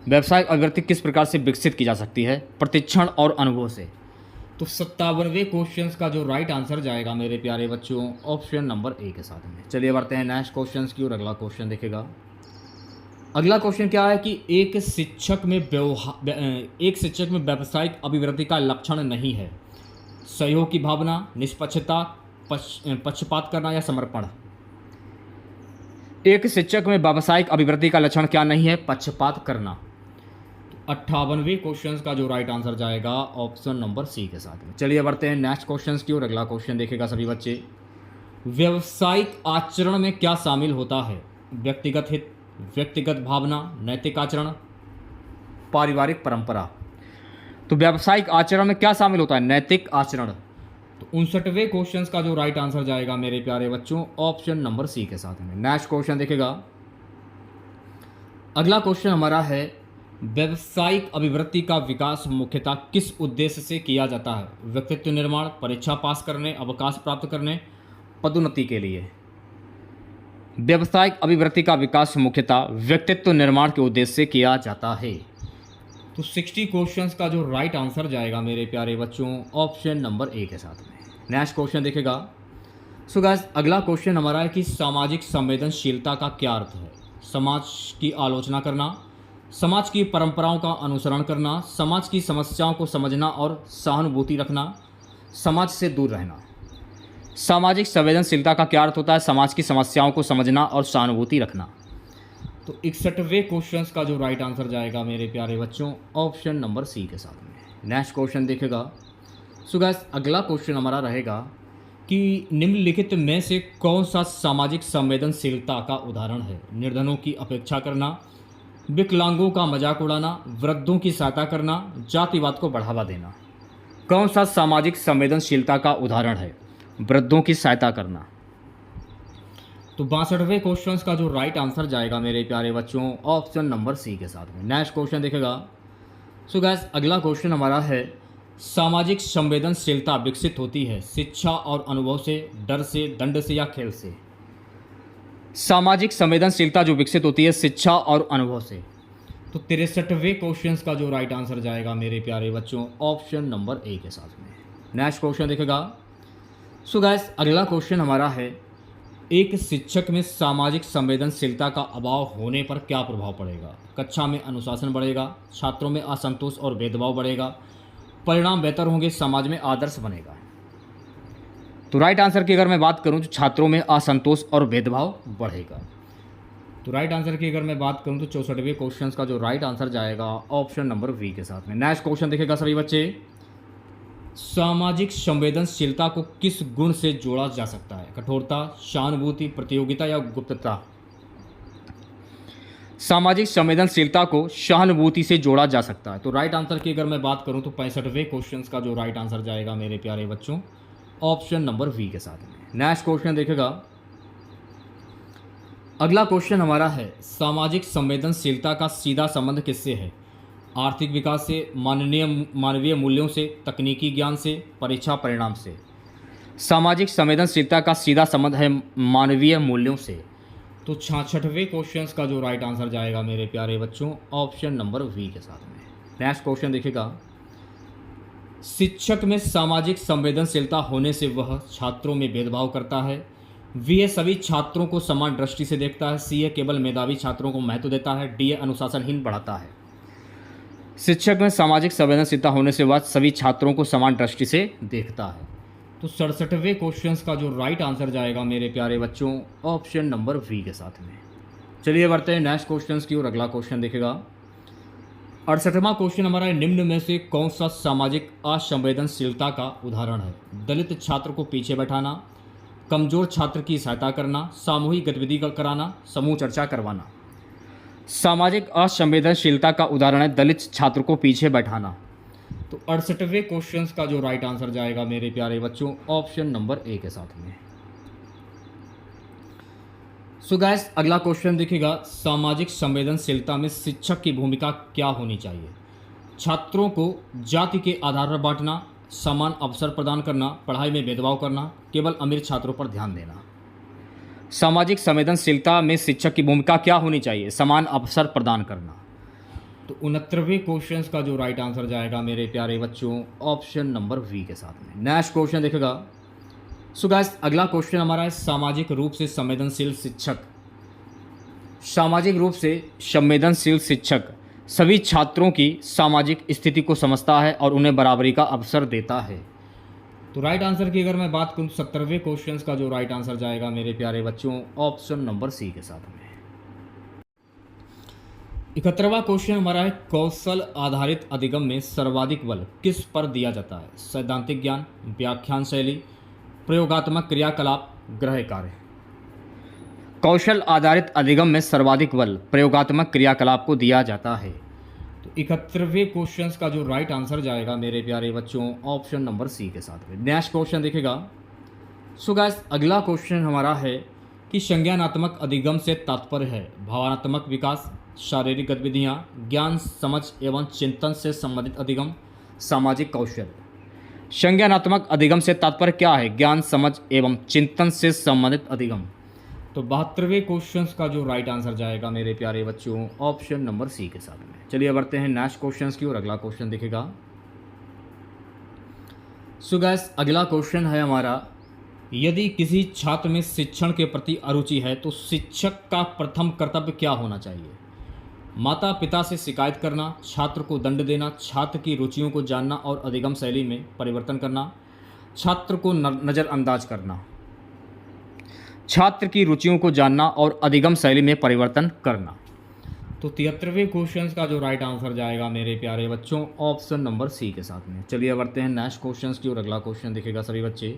व्यावसायिक अभिवृत्ति किस प्रकार से विकसित की जा सकती है? प्रतिक्षण और अनुभव से। तो 57वें क्वेश्चन का जो राइट आंसर जाएगा मेरे प्यारे बच्चों ऑप्शन नंबर ए के साथ में। चलिए बढ़ते हैं नेक्स्ट क्वेश्चन की और अगला क्वेश्चन देखेगा। अगला क्वेश्चन क्या है कि एक शिक्षक में व्यावसायिक अभिवृद्धि का लक्षण नहीं है। सहयोग की भावना, निष्पक्षता, पक्षपात करना या समर्पण। एक शिक्षक में व्यावसायिक अभिवृद्धि का लक्षण क्या नहीं है? पक्षपात करना। 58वें क्वेश्चन का जो राइट आंसर जाएगा ऑप्शन नंबर सी के साथ में। चलिए बढ़ते हैं नेक्स्ट क्वेश्चन की और अगला क्वेश्चन देखेगा सभी बच्चे। व्यवसायिक आचरण में क्या शामिल होता है? व्यक्तिगत हित, व्यक्तिगत भावना, नैतिक आचरण, पारिवारिक परंपरा। तो व्यावसायिक आचरण में क्या शामिल होता है? नैतिक आचरण। तो 59वें क्वेश्चन का जो राइट आंसर जाएगा मेरे प्यारे बच्चों ऑप्शन नंबर सी के साथ में। नेक्स्ट क्वेश्चन देखेगा। अगला क्वेश्चन हमारा है व्यावसायिक अभिवृत्ति का विकास मुख्यतः किस उद्देश्य से किया जाता है? व्यक्तित्व निर्माण, परीक्षा पास करने, अवकाश प्राप्त करने, पदोन्नति के लिए। व्यावसायिक अभिवृत्ति का विकास मुख्यतः व्यक्तित्व निर्माण के उद्देश्य से किया जाता है। तो 60 क्वेश्चंस का जो राइट आंसर जाएगा मेरे प्यारे बच्चों ऑप्शन नंबर ए के साथ में। नेक्स्ट क्वेश्चन देखेगा। सो गाइस अगला क्वेश्चन हमारा है कि सामाजिक संवेदनशीलता का क्या अर्थ है? समाज की आलोचना करना, समाज की परंपराओं का अनुसरण करना, समाज की समस्याओं को समझना और सहानुभूति रखना, समाज से दूर रहना। सामाजिक संवेदनशीलता का क्या अर्थ होता है? समाज की समस्याओं को समझना और सहानुभूति रखना। तो 61वें क्वेश्चन का जो राइट आंसर जाएगा मेरे प्यारे बच्चों ऑप्शन नंबर सी के साथ में। नेक्स्ट क्वेश्चन देखेगा। सो गाइस अगला क्वेश्चन हमारा रहेगा कि निम्नलिखित में से कौन सा सामाजिक संवेदनशीलता का उदाहरण है? निर्धनों की अपेक्षा करना, विकलांगों का मजाक उड़ाना, वृद्धों की सहायता करना, जातिवाद को बढ़ावा देना। कौन सा सामाजिक संवेदनशीलता का उदाहरण है? वृद्धों की सहायता करना। तो 62वें क्वेश्चन का जो राइट आंसर जाएगा मेरे प्यारे बच्चों ऑप्शन नंबर सी के साथ में। नेक्स्ट क्वेश्चन देखेगा। सो गाइस अगला क्वेश्चन हमारा है सामाजिक संवेदनशीलता विकसित होती है शिक्षा और अनुभव से, डर से, दंड से या खेल से? सामाजिक संवेदनशीलता जो विकसित होती है शिक्षा और अनुभव से। तो 63वें क्वेश्चन का जो राइट आंसर जाएगा मेरे प्यारे बच्चों ऑप्शन नंबर ए के साथ में। नेक्स्ट क्वेश्चन देखेगा। सो गाइस अगला क्वेश्चन हमारा है एक शिक्षक में सामाजिक संवेदनशीलता का अभाव होने पर क्या प्रभाव पड़ेगा? कक्षा में अनुशासन बढ़ेगा, छात्रों में असंतोष और भेदभाव बढ़ेगा, परिणाम बेहतर होंगे, समाज में आदर्श बनेगा। तो राइट आंसर की अगर मैं बात करूं तो छात्रों में असंतोष और भेदभाव बढ़ेगा। तो राइट आंसर की अगर मैं बात करूं तो 64वें क्वेश्चन का जो राइट आंसर जाएगा ऑप्शन नंबर बी के साथ में। नेक्स्ट क्वेश्चन देखेगा सभी बच्चे। सामाजिक संवेदनशीलता को किस गुण से जोड़ा जा सकता है? कठोरता, सहानुभूति, प्रतियोगिता या गुप्तता? सामाजिक संवेदनशीलता को सहानुभूति से जोड़ा जा सकता है। तो राइट आंसर की अगर मैं बात करूं तो 65वें क्वेश्चन का जो राइट आंसर जाएगा मेरे प्यारे बच्चों ऑप्शन नंबर वी के साथ में। नेक्स्ट क्वेश्चन देखेगा। अगला क्वेश्चन हमारा है सामाजिक संवेदनशीलता का सीधा संबंध किससे है? आर्थिक विकास से, मानवीय मूल्यों से, तकनीकी ज्ञान से, परीक्षा परिणाम से? सामाजिक संवेदनशीलता का सीधा संबंध है मानवीय मूल्यों से। तो 66वें क्वेश्चन का जो राइट आंसर जाएगा मेरे प्यारे बच्चों ऑप्शन नंबर वी के साथ में। नेक्स्ट क्वेश्चन देखिएगा। शिक्षक में सामाजिक संवेदनशीलता होने से वह छात्रों में भेदभाव करता है। वी सभी छात्रों को समान दृष्टि से देखता है। सी केवल मेधावी छात्रों को महत्व देता है। डी अनुशासनहीन बढ़ाता है। शिक्षक में सामाजिक संवेदनशीलता होने से वह सभी छात्रों को समान दृष्टि से देखता है। तो 67वें क्वेश्चन का जो राइट आंसर जाएगा मेरे प्यारे बच्चों ऑप्शन नंबर वी के साथ में। चलिए बढ़ते हैं नेक्स्ट क्वेश्चन की और अगला क्वेश्चन देखेगा। 68वां क्वेश्चन हमारा निम्न में से कौन सा सामाजिक असंवेदनशीलता का उदाहरण है? दलित छात्र को पीछे बैठाना, कमजोर छात्र की सहायता करना, सामूहिक गतिविधि कराना, समूह चर्चा करवाना। सामाजिक असंवेदनशीलता का उदाहरण है दलित छात्र को पीछे बैठाना। तो 68वें क्वेश्चन का जो राइट आंसर जाएगा मेरे प्यारे बच्चों ऑप्शन नंबर ए के साथ में। सो गाइस अगला क्वेश्चन देखिएगा। सामाजिक संवेदनशीलता में शिक्षक की भूमिका क्या होनी चाहिए? छात्रों को जाति के आधार पर बांटना, समान अवसर प्रदान करना, पढ़ाई में भेदभाव करना, केवल अमीर छात्रों पर ध्यान देना। सामाजिक संवेदनशीलता में शिक्षक की भूमिका क्या होनी चाहिए? समान अवसर प्रदान करना। तो 69वें क्वेश्चन का जो राइट आंसर जाएगा मेरे प्यारे बच्चों ऑप्शन नंबर वी के साथ में। नेक्स्ट क्वेश्चन देखेगा। सो गाइस अगला क्वेश्चन हमारा है सामाजिक रूप से संवेदनशील शिक्षक। सामाजिक रूप से संवेदनशील शिक्षक सभी छात्रों की सामाजिक स्थिति को समझता है और उन्हें बराबरी का अवसर देता है। तो राइट आंसर की अगर मैं बात करूं 70वें क्वेश्चन का जो राइट आंसर जाएगा मेरे प्यारे बच्चों ऑप्शन नंबर सी के साथ में। 71वां क्वेश्चन हमारा है कौशल आधारित अधिगम में सर्वाधिक बल किस पर दिया जाता है? सैद्धांतिक ज्ञान, व्याख्यान शैली, प्रयोगात्मक क्रियाकलाप, गृह कार्य। कौशल आधारित अधिगम में सर्वाधिक बल प्रयोगात्मक क्रियाकलाप को दिया जाता है। तो 71वें क्वेश्चन का जो राइट आंसर जाएगा मेरे प्यारे बच्चों ऑप्शन नंबर सी के साथ में। नेक्स्ट क्वेश्चन देखेगा। सो गाइस अगला क्वेश्चन हमारा है कि संज्ञानात्मक अधिगम से तात्पर्य है भावनात्मक विकास, शारीरिक गतिविधियाँ, ज्ञान समझ एवं चिंतन से संबंधित अधिगम, सामाजिक कौशल। संज्ञानात्मक अधिगम से तात्पर्य क्या है? ज्ञान समझ एवं चिंतन से संबंधित अधिगम। तो 72वें क्वेश्चन का जो राइट आंसर जाएगा मेरे प्यारे बच्चों ऑप्शन नंबर सी के साथ में। चलिए बढ़ते हैं नेक्स्ट क्वेश्चन की और अगला क्वेश्चन दिखेगा। सो गाइस अगला क्वेश्चन है हमारा यदि किसी छात्र में शिक्षण के प्रति अरुचि है तो शिक्षक का प्रथम कर्तव्य क्या होना चाहिए? माता पिता से शिकायत करना, छात्र को दंड देना, छात्र की रुचियों को जानना और अधिगम शैली में परिवर्तन करना, छात्र को नज़रअंदाज करना। छात्र की रुचियों को जानना और अधिगम शैली में परिवर्तन करना। तो 73वें क्वेश्चन का जो राइट आंसर जाएगा मेरे प्यारे बच्चों ऑप्शन नंबर सी के साथ में। चलिए बढ़ते हैं नेक्स्ट क्वेश्चन की और अगला क्वेश्चन दिखेगा सभी बच्चे।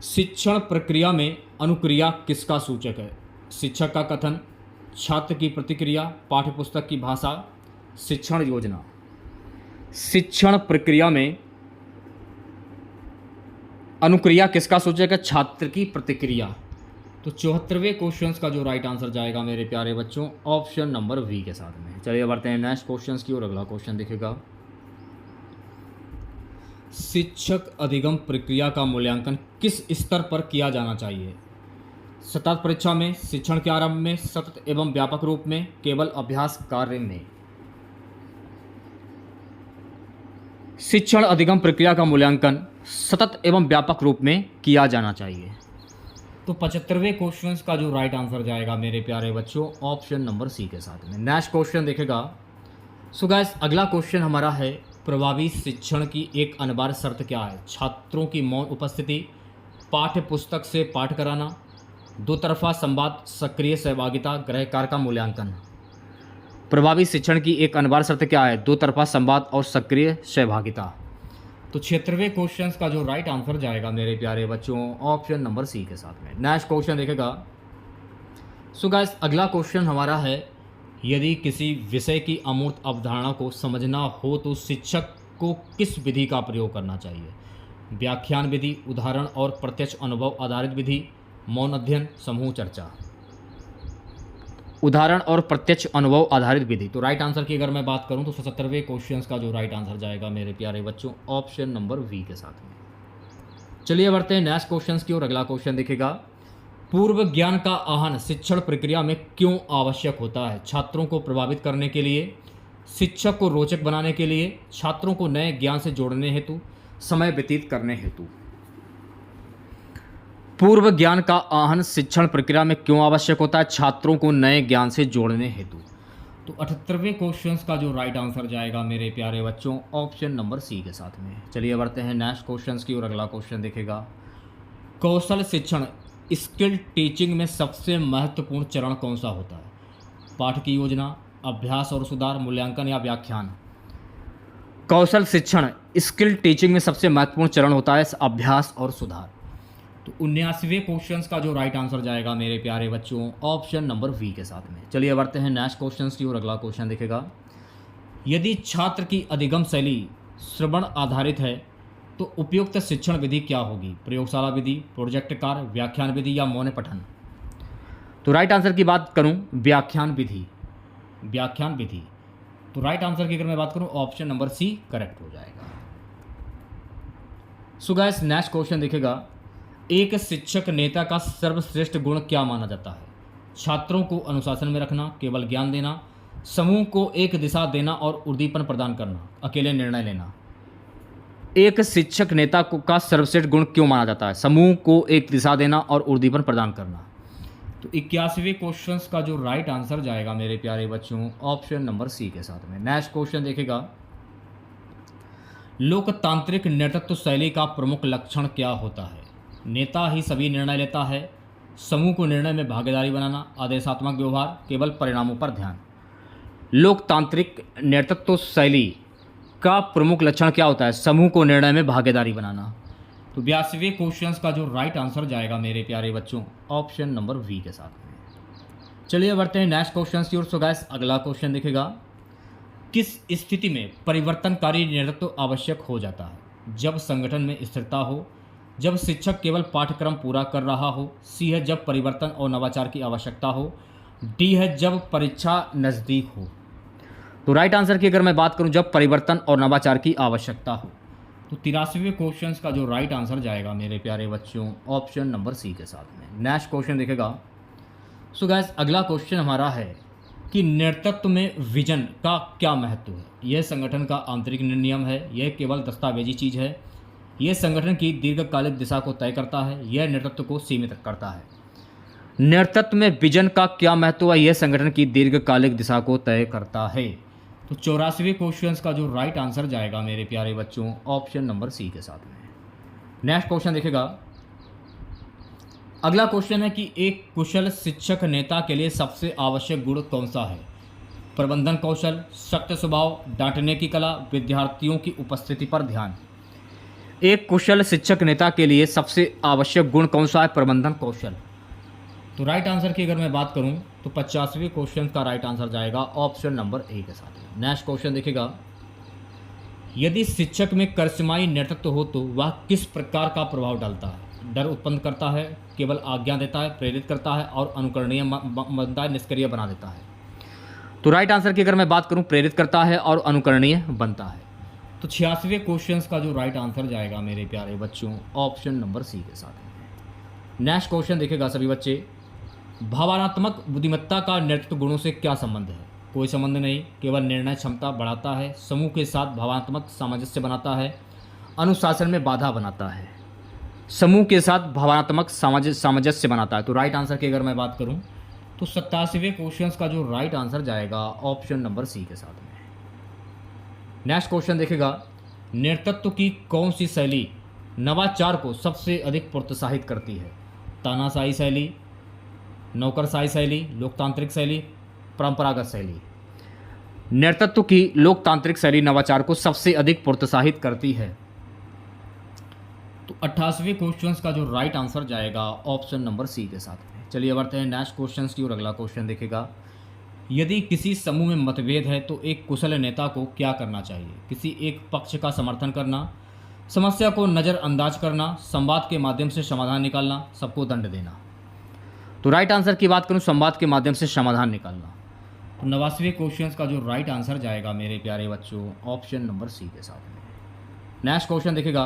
शिक्षण प्रक्रिया में अनुक्रिया किसका सूचक है? शिक्षक का कथन, छात्र की प्रतिक्रिया, पाठ्यपुस्तक की भाषा, शिक्षण योजना। शिक्षण प्रक्रिया में अनुक्रिया किसका सूचक है? छात्र की प्रतिक्रिया। तो 74वें क्वेश्चन का जो राइट आंसर जाएगा मेरे प्यारे बच्चों ऑप्शन नंबर वी के साथ में। चलिए बढ़ते हैं नेक्स्ट क्वेश्चन की और अगला क्वेश्चन दिखेगा। शिक्षक अधिगम प्रक्रिया का मूल्यांकन किस स्तर पर किया जाना चाहिए? सतत परीक्षा में, शिक्षण के आरंभ में, सतत एवं व्यापक रूप में, केवल अभ्यास कार्य में। शिक्षण अधिगम प्रक्रिया का मूल्यांकन सतत एवं व्यापक रूप में किया जाना चाहिए। तो 75वें क्वेश्चन का जो राइट आंसर जाएगा मेरे प्यारे बच्चों ऑप्शन नंबर सी के साथ में। नेक्स्ट क्वेश्चन देखेगा। सो गाइस अगला क्वेश्चन हमारा है प्रभावी शिक्षण की एक अनिवार्य शर्त क्या है? छात्रों की मौन उपस्थिति, पाठ्य पुस्तक से पाठ कराना, दो तरफा संवाद, सक्रिय सहभागिता, गृह कार्य का मूल्यांकन। प्रभावी शिक्षण की एक अनिवार्य शर्त क्या है? दो तरफा संवाद और सक्रिय सहभागिता। तो 76वें क्वेश्चन का जो राइट आंसर जाएगा मेरे प्यारे बच्चों ऑप्शन नंबर सी के साथ में। नेक्स्ट क्वेश्चन देखेगा। सो गाइस अगला क्वेश्चन हमारा है यदि किसी विषय की अमूर्त अवधारणा को समझना हो तो शिक्षक को किस विधि का प्रयोग करना चाहिए? व्याख्यान विधि, उदाहरण और प्रत्यक्ष अनुभव आधारित विधि, मौन अध्ययन, समूह चर्चा। उदाहरण और प्रत्यक्ष अनुभव आधारित विधि। तो राइट आंसर की अगर मैं बात करूं तो 77वें क्वेश्चन का जो राइट आंसर जाएगा मेरे प्यारे बच्चों ऑप्शन नंबर वी के साथ में। चलिए बढ़ते हैं नेक्स्ट क्वेश्चन की और अगला क्वेश्चन दिखेगा। पूर्व ज्ञान का आहन शिक्षण प्रक्रिया में क्यों आवश्यक होता है? छात्रों को प्रभावित करने के लिए, शिक्षक को रोचक बनाने के लिए, छात्रों को नए ज्ञान से जोड़ने हेतु, समय व्यतीत करने हेतु। पूर्व ज्ञान का आहन शिक्षण प्रक्रिया में क्यों आवश्यक होता है? छात्रों को नए ज्ञान से जोड़ने हेतु। तो 78वें क्वेश्चन का जो राइट आंसर जाएगा मेरे प्यारे बच्चों ऑप्शन नंबर सी के साथ में। चलिए बढ़ते हैं नेक्स्ट क्वेश्चन की और अगला क्वेश्चन देखेगा। कौशल शिक्षण स्किल टीचिंग में सबसे महत्वपूर्ण चरण कौन सा होता है? पाठ की योजना, अभ्यास और सुधार, मूल्यांकन या व्याख्यान। कौशल शिक्षण स्किल टीचिंग में सबसे महत्वपूर्ण चरण होता है अभ्यास और सुधार। तो 79वें क्वेश्चन का जो राइट आंसर जाएगा मेरे प्यारे बच्चों ऑप्शन नंबर वी के साथ में। चलिए बढ़ते हैं नेक्स्ट क्वेश्चन की और अगला क्वेश्चन दिखेगा। यदि छात्र की अधिगम शैली श्रवण आधारित है तो उपयुक्त शिक्षण विधि क्या होगी? प्रयोगशाला विधि, प्रोजेक्ट कार्य, व्याख्यान विधि या मौन पठन। तो राइट आंसर की बात करूं व्याख्यान विधि। व्याख्यान विधि। तो राइट आंसर की अगर मैं बात करूं ऑप्शन नंबर सी करेक्ट हो जाएगा। सो गाइस नेक्स्ट क्वेश्चन दिखेगा। एक शिक्षक नेता का सर्वश्रेष्ठ गुण क्या माना जाता है? छात्रों को अनुशासन में रखना, केवल ज्ञान देना, समूह को एक दिशा देना और उद्दीपन प्रदान करना, अकेले निर्णय लेना। एक शिक्षक नेता को का सर्वश्रेष्ठ गुण क्यों माना जाता है? समूह को एक दिशा देना और उद्दीपन प्रदान करना। तो 81वें क्वेश्चन का जो राइट आंसर जाएगा मेरे प्यारे बच्चों, ऑप्शन नंबर सी के साथ में। नेक्स्ट क्वेश्चन देखेगा, लोकतांत्रिक नेतृत्व शैली का प्रमुख लक्षण क्या होता है? नेता ही सभी निर्णय लेता है, समूह को निर्णय में भागीदारी बनाना, आदेशात्मक व्यवहार, केवल परिणामों पर ध्यान। लोकतांत्रिक नेतृत्व शैली का प्रमुख लक्षण क्या होता है? समूह को निर्णय में भागीदारी बनाना। तो 82वें क्वेश्चन का जो राइट आंसर जाएगा मेरे प्यारे बच्चों, ऑप्शन नंबर वी के साथ में। चलिए बढ़ते हैं नेक्स्ट क्वेश्चन की ओर। सो गाइस, अगला क्वेश्चन दिखेगा, किस स्थिति में परिवर्तनकारी नेतृत्व आवश्यक हो जाता है? जब संगठन में स्थिरता हो, जब शिक्षक केवल पाठ्यक्रम पूरा कर रहा हो, सी है जब परिवर्तन और नवाचार की आवश्यकता हो, डी है जब परीक्षा नज़दीक हो। तो राइट आंसर की अगर मैं बात करूं, जब परिवर्तन और नवाचार की आवश्यकता हो। तो 83वें क्वेश्चन का जो राइट आंसर जाएगा मेरे प्यारे बच्चों, ऑप्शन नंबर सी के साथ में। नेक्स्ट क्वेश्चन देखेगा, सो गाइस अगला क्वेश्चन हमारा है कि नेतृत्व में विजन का क्या महत्व है? यह संगठन का आंतरिक नियम है, यह केवल दस्तावेजी चीज़ है, यह संगठन की दीर्घकालिक दिशा को तय करता है, यह नेतृत्व को सीमित करता है। नेतृत्व में विजन का क्या महत्व है? यह संगठन की दीर्घकालिक दिशा को तय करता है। तो 84वें क्वेश्चन का जो राइट आंसर जाएगा मेरे प्यारे बच्चों, ऑप्शन नंबर सी के साथ में। नेक्स्ट क्वेश्चन देखेगा, अगला क्वेश्चन है कि एक कुशल शिक्षक नेता के लिए सबसे आवश्यक गुण कौन सा है? प्रबंधन कौशल, सख्त स्वभाव, डांटने की कला, विद्यार्थियों की उपस्थिति पर ध्यान। एक कुशल शिक्षक नेता के लिए सबसे आवश्यक गुण कौन सा है? प्रबंधन कौशल। तो राइट आंसर की अगर मैं बात करूं तो 50वें क्वेश्चन का राइट आंसर जाएगा ऑप्शन नंबर ए के साथ। नेक्स्ट क्वेश्चन देखेगा, यदि शिक्षक में करिश्माई नेतृत्व हो तो वह किस प्रकार का प्रभाव डालता है? डर उत्पन्न करता है, केवल आज्ञा देता है, प्रेरित करता है और अनुकरणीय बनता है, निष्क्रिय बना देता है। तो राइट आंसर की अगर मैं बात करूं, प्रेरित करता है और अनुकरणीय बनता है। तो 86वें क्वेश्चन का जो राइट आंसर जाएगा मेरे प्यारे बच्चों, ऑप्शन नंबर सी के साथ। नेक्स्ट क्वेश्चन देखेगा सभी बच्चे, भावनात्मक बुद्धिमत्ता का नेतृत्व गुणों से क्या संबंध है? कोई संबंध नहीं, केवल निर्णय क्षमता बढ़ाता है, समूह के साथ भावनात्मक सामंजस्य बनाता है, अनुशासन में बाधा बनाता है। समूह के साथ भावनात्मक सामंजस्य बनाता है। तो राइट आंसर की अगर मैं बात करूं तो 87वें क्वेश्चन का जो राइट आंसर जाएगा ऑप्शन नंबर सी के साथ में। नेक्स्ट क्वेश्चन देखेगा, नेतृत्व की कौन सी शैली नवाचार को सबसे अधिक प्रोत्साहित करती है? तानाशाही शैली, नौकरशाही शैली, लोकतांत्रिक शैली, परंपरागत शैली। नेतृत्व की लोकतांत्रिक शैली नवाचार को सबसे अधिक प्रोत्साहित करती है। तो 88वें क्वेश्चन का जो राइट आंसर जाएगा ऑप्शन नंबर सी के साथ में। चलिए बढ़ते हैं नेक्स्ट क्वेश्चन की और अगला क्वेश्चन देखेगा, यदि किसी समूह में मतभेद है तो एक कुशल नेता को क्या करना चाहिए? किसी एक पक्ष का समर्थन करना, समस्या को नज़रअंदाज करना, संवाद के माध्यम से समाधान निकालना, सबको दंड देना। तो राइट आंसर की बात करूं, संवाद के माध्यम से समाधान निकालना। तो 89वें क्वेश्चन का जो राइट आंसर जाएगा मेरे प्यारे बच्चों, ऑप्शन नंबर सी के साथ में। नेक्स्ट क्वेश्चन देखेगा,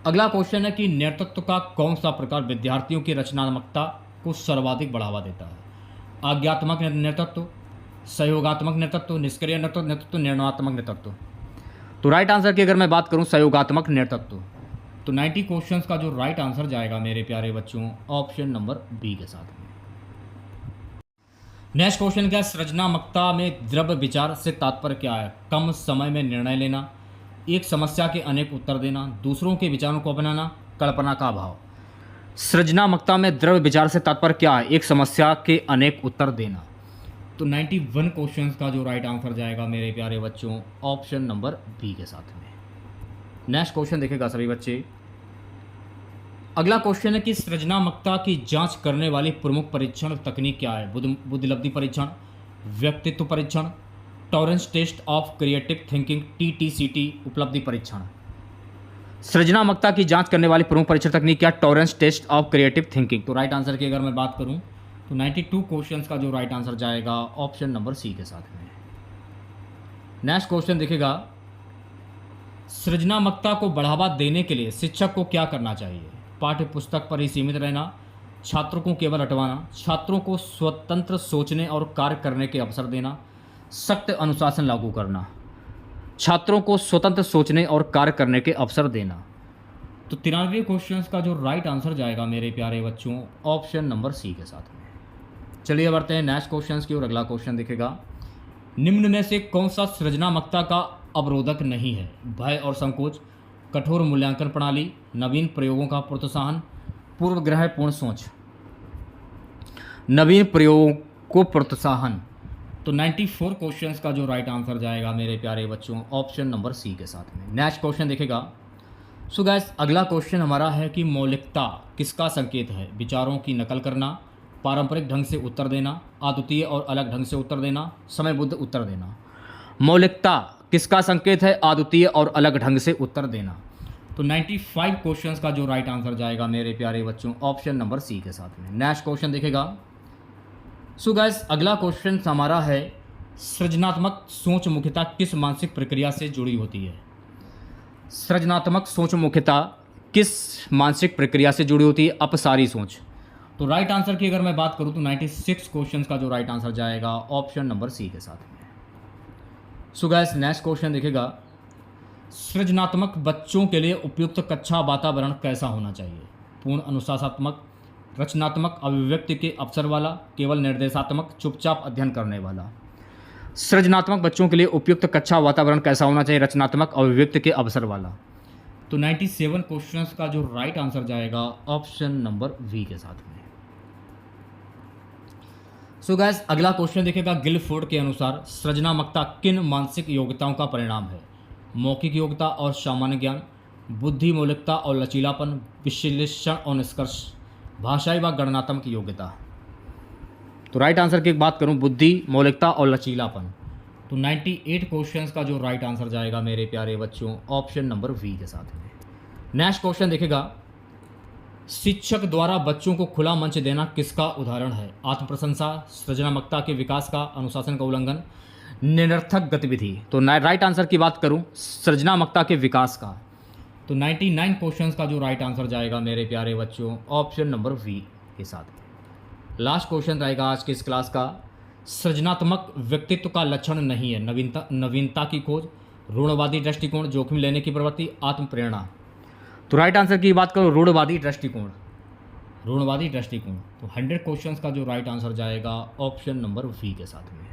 अगला क्वेश्चन है कि नेतृत्व का कौन सा प्रकार विद्यार्थियों की रचनात्मकता को सर्वाधिक बढ़ावा देता है? आज्ञात्मक नेतृत्व, सहयोगात्मक नेतृत्व, निष्क्रिय नेतृत्व, निर्णयात्मक नेतृत्व। तो राइट आंसर की अगर मैं बात करूं, सहयोगात्मक नेतृत्व। तो 90 क्वेश्चंस का जो राइट आंसर जाएगा मेरे प्यारे बच्चों, ऑप्शन नंबर बी के साथ में। नेक्स्ट क्वेश्चन क्या है, सृजनात्मकता में द्रव्य विचार से तात्पर्य क्या है? कम समय में निर्णय लेना, एक समस्या के अनेक उत्तर देना, दूसरों के विचारों को अपनाना, कल्पना का भाव। सृजनात्मकता में द्रव्य विचार से तात्पर्य क्या है? एक समस्या के अनेक उत्तर देना। तो 91 क्वेश्चंस का जो राइट आंसर जाएगा मेरे प्यारे बच्चों, ऑप्शन नंबर बी के साथ में। नेक्स्ट क्वेश्चन देखेगा सभी बच्चे, अगला क्वेश्चन है कि सृजनात्मकता की जांच करने वाली प्रमुख परीक्षण तकनीक क्या है? बुद्धिलब्धि परीक्षण, व्यक्तित्व परीक्षण, Torrance test of creative thinking, TTCT, उपलब्धि परीक्षण। सृजनात्मकता की जांच करने वाली प्रमुख परीक्षण तकनीक क्या? Torrance test of creative thinking. तो राइट आंसर की अगर मैं बात करूं तो 92 क्वेश्चन का जो राइट आंसर जाएगा ऑप्शन नंबर सी के साथ में। नेक्स्ट क्वेश्चन देखेगा, सृजनात्मकता को बढ़ावा देने के लिए शिक्षक को क्या करना चाहिए? पाठ्य पुस्तक पर ही सीमित रहना, छात्रों को केवल रटवाना, छात्रों को स्वतंत्र सोचने और कार्य करने के अवसर देना, सख्त अनुशासन लागू करना, छात्रों को स्वतंत्र सोचने और कार्य करने के अवसर देना। तो 93 क्वेश्चंस का जो राइट आंसर जाएगा मेरे प्यारे बच्चों ऑप्शन नंबर सी के साथ में। चलिए बढ़ते हैं नेक्स्ट क्वेश्चंस की ओर। अगला क्वेश्चन दिखेगा, निम्न में से कौन सा सृजनात्मकता का अवरोधक नहीं है? भय और संकोच, कठोर मूल्यांकन प्रणाली, नवीन प्रयोगों का प्रोत्साहन, पूर्वग्रहपूर्ण सोच। नवीन प्रयोगों को प्रोत्साहन। तो 94 क्वेश्चंस का जो राइट आंसर जाएगा मेरे प्यारे बच्चों ऑप्शन नंबर सी के साथ में। नेक्स्ट क्वेश्चन देखेगा। सो गाइस अगला क्वेश्चन हमारा है कि मौलिकता किसका संकेत है? विचारों की नकल करना, पारंपरिक ढंग से उत्तर देना, अद्वितीय और अलग ढंग से उत्तर देना, समयबद्ध उत्तर देना। मौलिकता किसका संकेत है? अद्वितीय और अलग ढंग से उत्तर देना। तो 95 क्वेश्चंस का जो राइट आंसर जाएगा मेरे प्यारे बच्चों ऑप्शन नंबर सी के साथ में। नेक्स्ट क्वेश्चन देखेगा। सो गाइस अगला क्वेश्चन हमारा है, सृजनात्मक सोच मुख्यता किस मानसिक प्रक्रिया से जुड़ी होती है? सृजनात्मक सोच मुख्यता किस मानसिक प्रक्रिया से जुड़ी होती है? अपसारी सोच। तो राइट आंसर की अगर मैं बात करूं तो 96 क्वेश्चंस का जो राइट आंसर जाएगा ऑप्शन नंबर सी के साथ में। सो गाइस नेक्स्ट क्वेश्चन देखेगा, सृजनात्मक बच्चों के लिए उपयुक्त कक्षा वातावरण कैसा होना चाहिए? पूर्ण अनुशासनात्मक, रचनात्मक अभिव्यक्ति के अवसर वाला, केवल निर्देशात्मक, चुपचाप अध्ययन करने वाला। सृजनात्मक बच्चों के लिए उपयुक्त कक्षा वातावरण कैसा होना चाहिए? रचनात्मक अभिव्यक्ति के अवसर वाला। तो 97 क्वेश्चंस का जो राइट आंसर जाएगा ऑप्शन नंबर वी के साथ में। सो गाइस अगला क्वेश्चन देखेगा, गिलफोर्ड के अनुसार सृजनात्मकता किन मानसिक योग्यताओं का परिणाम है? मौखिक योग्यता और सामान्य ज्ञान, बुद्धि, मौलिकता और लचीलापन, विश्लेषण और निष्कर्ष, भाषाई व गणनात्मक योग्यता। तो राइट आंसर की बात करूं, बुद्धि, मौलिकता और लचीलापन। तो 98 क्वेश्चंस का जो राइट आंसर जाएगा मेरे प्यारे बच्चों ऑप्शन नंबर वी के साथ में। नेक्स्ट क्वेश्चन देखेगा, शिक्षक द्वारा बच्चों को खुला मंच देना किसका उदाहरण है? आत्मप्रशंसा, सृजनात्मकता के विकास का, अनुशासन का उल्लंघन, निरर्थक गतिविधि। तो राइट आंसर की बात करूं, सृजनात्मकता के विकास का। तो 99 क्वेश्चंस का जो राइट आंसर जाएगा मेरे प्यारे बच्चों ऑप्शन नंबर वी के साथ। लास्ट क्वेश्चन रहेगा आज के इस क्लास का, सृजनात्मक व्यक्तित्व का लक्षण नहीं है? नवीनता की खोज, रूढ़वादी दृष्टिकोण, जोखिम लेने की प्रवृत्ति, आत्म प्रेरणा। तो राइट आंसर की बात करो, रूढ़वादी दृष्टिकोण। रूढ़वादी दृष्टिकोण। तो 100 क्वेश्चंस का जो राइट आंसर जाएगा ऑप्शन नंबर वी के साथ में।